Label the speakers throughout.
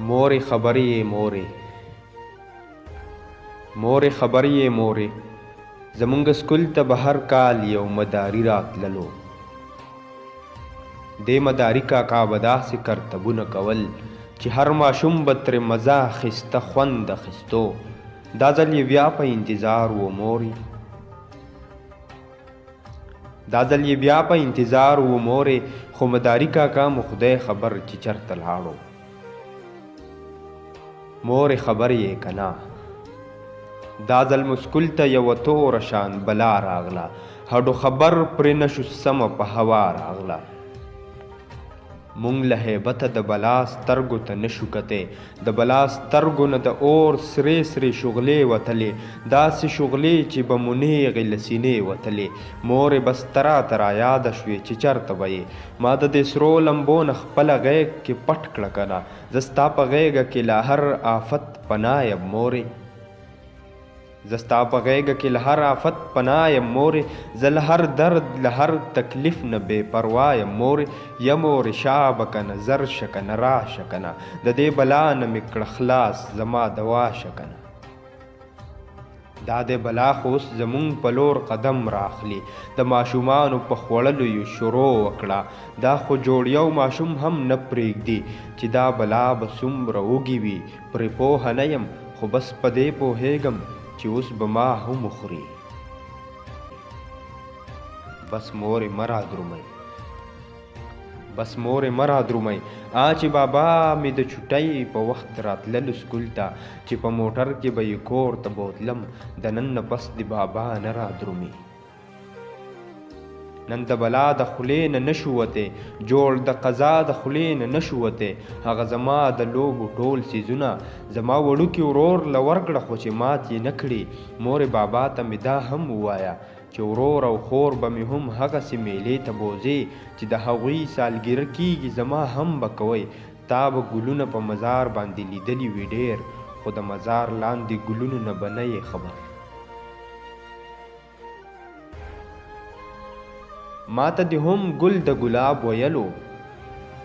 Speaker 1: مورې خبرې مورې مورې خبرې مورې زمونږ سکول ته به هر کال یو مداري راتللو دې مداري کاکا به داسې کرتبونه کول چې هر ماشوم به ترې مزه اخیسته خوند اخیستو دا ځل یې بیا په انتظار و مورې خو مداري کاکا مو خدای خبر چې چرته لاړو مورې خبر یې که نه دا ځل مو سکول ته یوه توره شان بلا راغله هډو خبر پرې نشو سمه په هوا راغله مونږ له هیبته د بلا سترګو ته نشو کتی د بلا سترګو نه د اور سرې سرې شغلې وتلې داسې شغلې چې به مو نیغې له سینې وتلې مورې بس ته راته رایاده شوې چې چېرته به یې ما د دې سرو لمبو نه خپله غیږ کې پټ کړه که نه زه ستا په غیږه کې له هر آفت پناه یم مورې زه له هر آفت پناه یم مورې زه له هر درد له هر تکلیف نه بې پروا یم مورې یم مورې شابه که نه زر شه که نه راشه که نه د دې بلا نه مې کړه خلاص زما دوا شه که نه دا د بلا خو اوس زمونږ په لور قدم راخلي د ماشومانو په خوړلو یې شروع وکړه دا خو جوړ یو ماشوم هم نه پرېږدي چې دا بلا به څومره وږي وي پرې پوهه نه یم خو بس په دې پوهېږم چې اوس به ما هم وخوري بس مورې مه رادرومئ چې بابا مې د چوټۍ په وخت راتللو سکول ته چې په موټر کې به یې کور ته بوتلم د نن نه پس د بابا نه رادرومي نن د بلا د خولې نه نشو وتی جوړ د قضا د خولې نه نشو وتی هغه زما د لوبو ټول څیزونه زما وړوکي ورور له ورکړه خو چې مات یې نه کړي مورې بابا ته مې دا هم ووایه چې ورور او خور به مې هم هغسې میلې ته بوځې چې د هغوی سالګیره کیږي زما هم به کوئ تا به ګلونه په مزار باندې لیدلي وي ډېر خو د مزار لاندې ګلونو نه به نه یې خبر ما ته دې هم ګل د ګلاب ویلو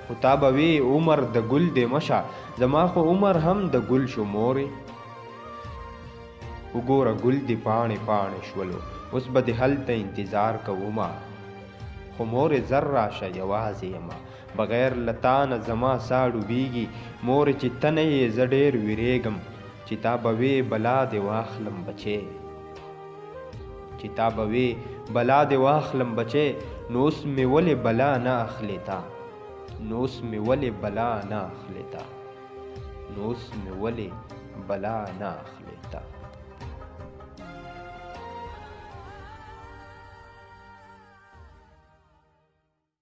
Speaker 1: خو تا به وې عمر د ګل دې مشه زما خو عمر هم د ګل شو مورې وګوره ګل دې پاڼې پاڼې شولو اوس به دې هلته انتظار کومه خو مورې زر راشه یوازې یمه بغیر له تا نه زما ساه ډوبېږي مورې چې ته نه یې زه ډېر ویرېږم چې تا به وې بلا دې واخلم بچې نو اوس مې ولې بلا نه اخلې تا